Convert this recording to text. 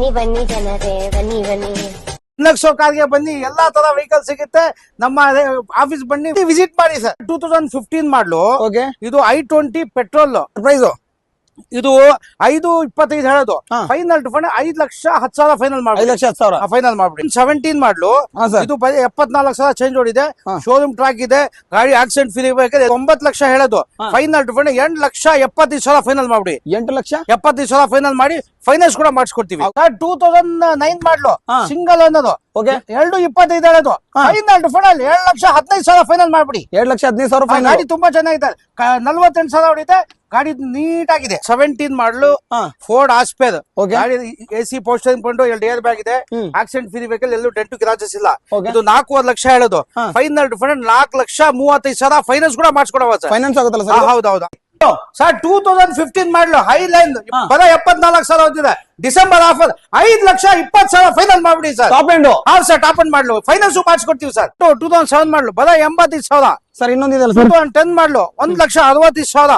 ಬನ್ನಿ ಬನ್ನಿ ಜನರೇ ಬನ್ನಿ ಬನ್ನಿ. ಲಕ್ಷ ಕಾರ್ಗೆ ಬನ್ನಿ, ಎಲ್ಲಾ ತರ ವೆಹಿಕಲ್ ಸಿಗುತ್ತೆ. ನಮ್ಮ ಆಫೀಸ್ ಬನ್ನಿ, ವಿಸಿಟ್ ಮಾಡಿ ಸರ್. 2015 ಮಾಡಲು ಇದು i20 ಪೆಟ್ರೋಲ್ ಪ್ರೈಸ್. ಇದು 5.25 ಹೇಳೋದು. ಫೈನಲ್ ಫಂಡ್ 5,10,000 ಫೈನಲ್ ಮಾಡಿ, 5,10,000 ಫೈನಲ್ ಮಾಡ್ಬಿಡಿ. 17 ಮಾಡಲು ಇದು 74,000 ಚೇಂಜ್ ಓಡಿದೆ. ಶೋರೂಮ್ ಟ್ರ್ಯಾಕ್ ಇದೆ, ಗಾಡಿ ಆಕ್ಸಿಡೆಂಟ್ ಫ್ರೀ ಬೇಕಾದ್ರೆ 9 ಲಕ್ಷ ಹೇಳೋದು. ಫೈನಲ್ ಫಂಡ್ 8,75,000 ಫೈನಲ್ ಮಾಡ್ಬಿಡಿ. 8,75,000 ಫೈನಲ್ ಮಾಡಿ ಫೈನಾನ್ಸ್ ಕೂಡ ಮಾಡಿಸ್ಕೊಡ್ತೀವಿ. 2009 ಮಾಡಲು ಸಿಂಗಲ್ ಅನ್ನೋದು 2.25 ಹೇಳೋದು. ಫೈನಲ್ ಫಂಡ್ ಅಲ್ಲಿ 7,15,000 ಫೈನಲ್ ಮಾಡ್ಬಿಡಿ. 7,15,000 ಗಾಡಿ ತುಂಬಾ ಚೆನ್ನಾಗಿದೆ. 48,000 ಹೊಡಿದೆ, ಗಾಡಿ ನೀಟ್ ಆಗಿದೆ. 17 ಮಾಡಲು ಫೋರ್ಡ್ ಆಸ್ಪೇರ್ ಗಾಡಿ, AC ಪೋಸ್ಟರಿಂಗ್ ಕೊಂಡು 2 ಏರ್ ಬ್ಯಾಗ್ ಇದೆ. ಆಕ್ಸಿಡೆಂಟ್ ಫ್ರೀ ವೆಹಿಕಲ್, ಎಲ್ಲೂ ಡೆಂಟು ಕ್ರಾಚಸ್ ಇಲ್ಲ. ಇದು 4.5 ಲಕ್ಷ ಹೇಳೋದು. ಫೈನಲ್ ಫಂಡ್ 4,35,000 ಫೈನಾನ್ಸ್ ಕೂಡ ಮಾಡಿಸ್ಕೊಡವ ಸರ್. ಫೈನಾನ್ಸ್ ಆಗುತ್ತಲ್ಲ ಸರ್? ಹೌದೌದು ಸರ್. 2015 ಮಾಡಲು ಹೈಲೈನ್ ಬರ 74,000 ಹೋಗ್ತಿದೆ. ಡಿಸೆಂಬರ್ ಆಫರ್ 5,20,000 ಫೈನಲ್ ಮಾಡ್ಬಿಡಿ sir. Top end sir, top end ಮಾಡಲು ಫೈನಾನ್ಸ್ ಮಾಡಿಸ್ಕೊಡ್ತೀವಿ ಸರ್. 2007 ಮಾಡಲು ಬರ 85,000 ಸರ್. ಇನ್ನೊಂದಿದೆ 2010 ಮಾಡಲು 1,60,000